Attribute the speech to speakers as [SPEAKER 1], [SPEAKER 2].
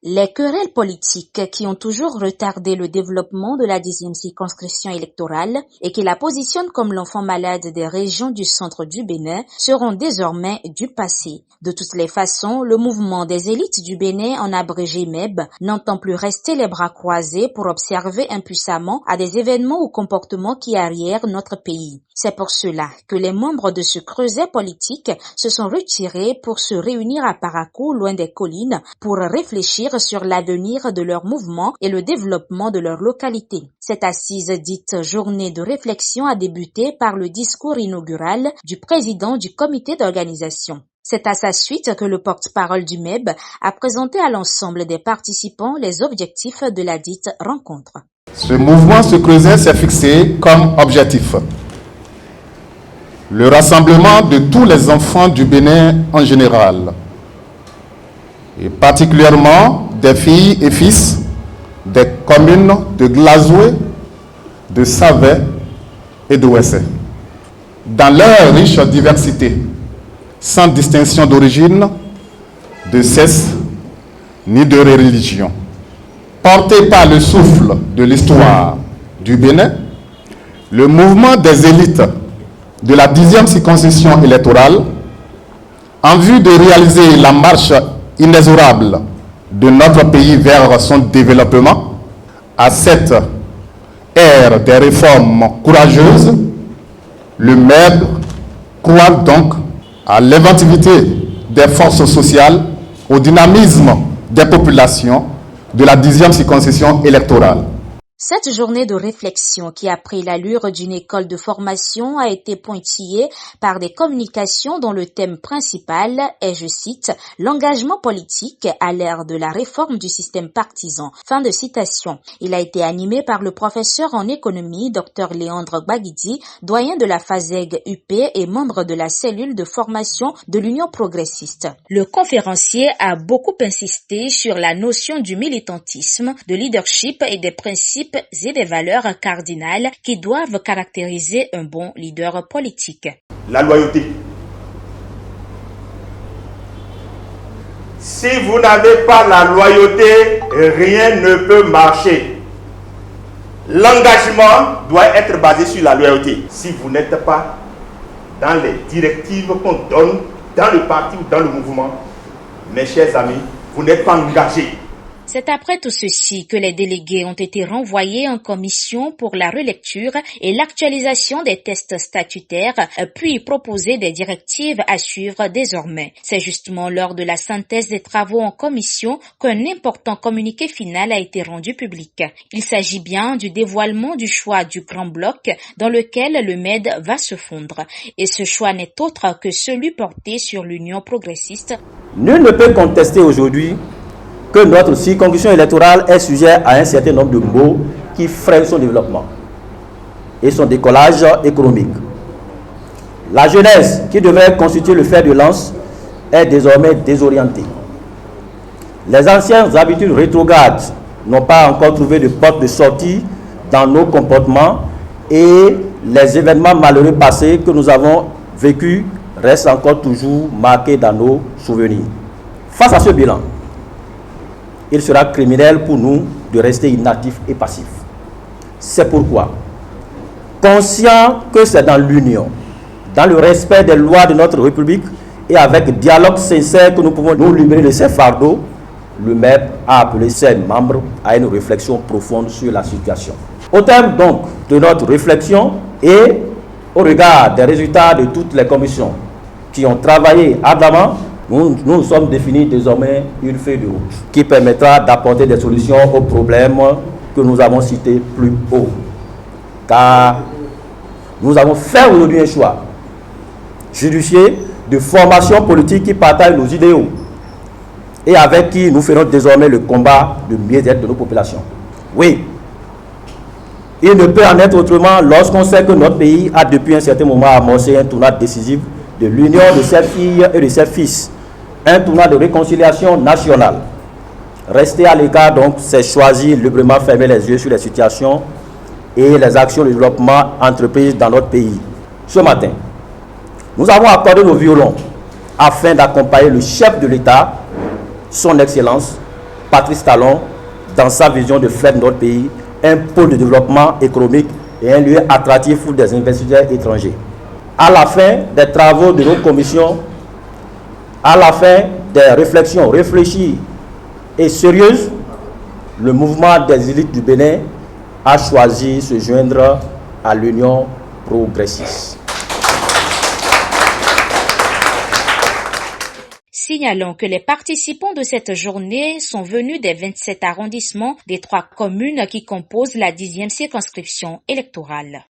[SPEAKER 1] Les querelles politiques qui ont toujours retardé le développement de la 10e circonscription électorale et qui la positionnent comme l'enfant malade des régions du centre du Bénin seront désormais du passé. De toutes les façons, le mouvement des élites du Bénin, en abrégé MEB, n'entend plus rester les bras croisés pour observer impuissamment à des événements ou comportements qui arrièrent notre pays. C'est pour cela que les membres de ce creuset politique se sont retirés pour se réunir à Parakou, loin des collines, pour réfléchir sur l'avenir de leur mouvement et le développement de leur localité. Cette assise dite journée de réflexion a débuté par le discours inaugural du président du comité d'organisation. C'est à sa suite que le porte-parole du MEB a présenté à l'ensemble des participants les objectifs de la dite rencontre.
[SPEAKER 2] Ce mouvement se creuset s'est fixé comme objectif le rassemblement de tous les enfants du Bénin en général, et particulièrement des filles et fils des communes de Glazoué, de Savet et de Ouessé, dans leur riche diversité, sans distinction d'origine, de sexe ni de religion. Porté par le souffle de l'histoire du Bénin, le mouvement des élites de la 10e circonscription électorale, en vue de réaliser la marche inexorable de notre pays vers son développement, à cette ère des réformes courageuses, le MEB croit donc à l'inventivité des forces sociales, au dynamisme des populations de la 10e circonscription électorale.
[SPEAKER 1] Cette journée de réflexion qui a pris l'allure d'une école de formation a été pointillée par des communications dont le thème principal est, je cite, « l'engagement politique à l'ère de la réforme du système partisan ». Fin de citation. Il a été animé par le professeur en économie, Dr Léandre Baguidi, doyen de la FASEG UP et membre de la cellule de formation de l'Union progressiste. Le conférencier a beaucoup insisté sur la notion du militantisme, de leadership et des principes et des valeurs cardinales qui doivent caractériser un bon leader politique.
[SPEAKER 3] La loyauté. Si vous n'avez pas la loyauté, rien ne peut marcher. L'engagement doit être basé sur la loyauté. Si vous n'êtes pas dans les directives qu'on donne dans le parti ou dans le mouvement, mes chers amis, vous n'êtes pas engagés.
[SPEAKER 1] C'est après tout ceci que les délégués ont été renvoyés en commission pour la relecture et l'actualisation des tests statutaires, puis proposer des directives à suivre désormais. C'est justement lors de la synthèse des travaux en commission qu'un important communiqué final a été rendu public. Il s'agit bien du dévoilement du choix du grand bloc dans lequel le MED va se fondre. Et ce choix n'est autre que celui porté sur l'Union progressiste.
[SPEAKER 4] Nul ne peut contester aujourd'hui que notre circonscription électorale est sujet à un certain nombre de maux qui freinent son développement et son décollage économique. La jeunesse, qui devait constituer le fer de lance, est désormais désorientée. Les anciennes habitudes rétrogrades n'ont pas encore trouvé de porte de sortie dans nos comportements et les événements malheureux passés que nous avons vécus restent encore toujours marqués dans nos souvenirs. Face à ce bilan, il sera criminel pour nous de rester inactifs et passifs. C'est pourquoi, conscient que c'est dans l'union, dans le respect des lois de notre République et avec dialogue sincère que nous pouvons nous libérer de ces fardeaux, le MEB a appelé ses membres à une réflexion profonde sur la situation. Au terme donc de notre réflexion et au regard des résultats de toutes les commissions qui ont travaillé ardemment, nous sommes définis désormais une feuille de route qui permettra d'apporter des solutions aux problèmes que nous avons cités plus haut. Car nous avons fait aujourd'hui un choix judicieux de formation politique qui partage nos idéaux et avec qui nous ferons désormais le combat de mieux-être de nos populations. Oui, il ne peut en être autrement lorsqu'on sait que notre pays a depuis un certain moment amorcé un tournant décisif de l'union de ses filles et de ses fils. Un tournant de réconciliation nationale. Rester à l'écart, donc, c'est choisir librement fermer les yeux sur les situations et les actions de développement entreprises dans notre pays. Ce matin, nous avons accordé nos violons afin d'accompagner le chef de l'État, son Excellence, Patrice Talon dans sa vision de faire de notre pays un pôle de développement économique et un lieu attractif pour des investisseurs étrangers. À la fin des travaux de nos commissions, à la fin des réflexions réfléchies et sérieuses, le mouvement des élites du Bénin a choisi de se joindre à l'Union progressiste.
[SPEAKER 1] Signalons que les participants de cette journée sont venus des 27 arrondissements des 3 communes qui composent la 10e circonscription électorale.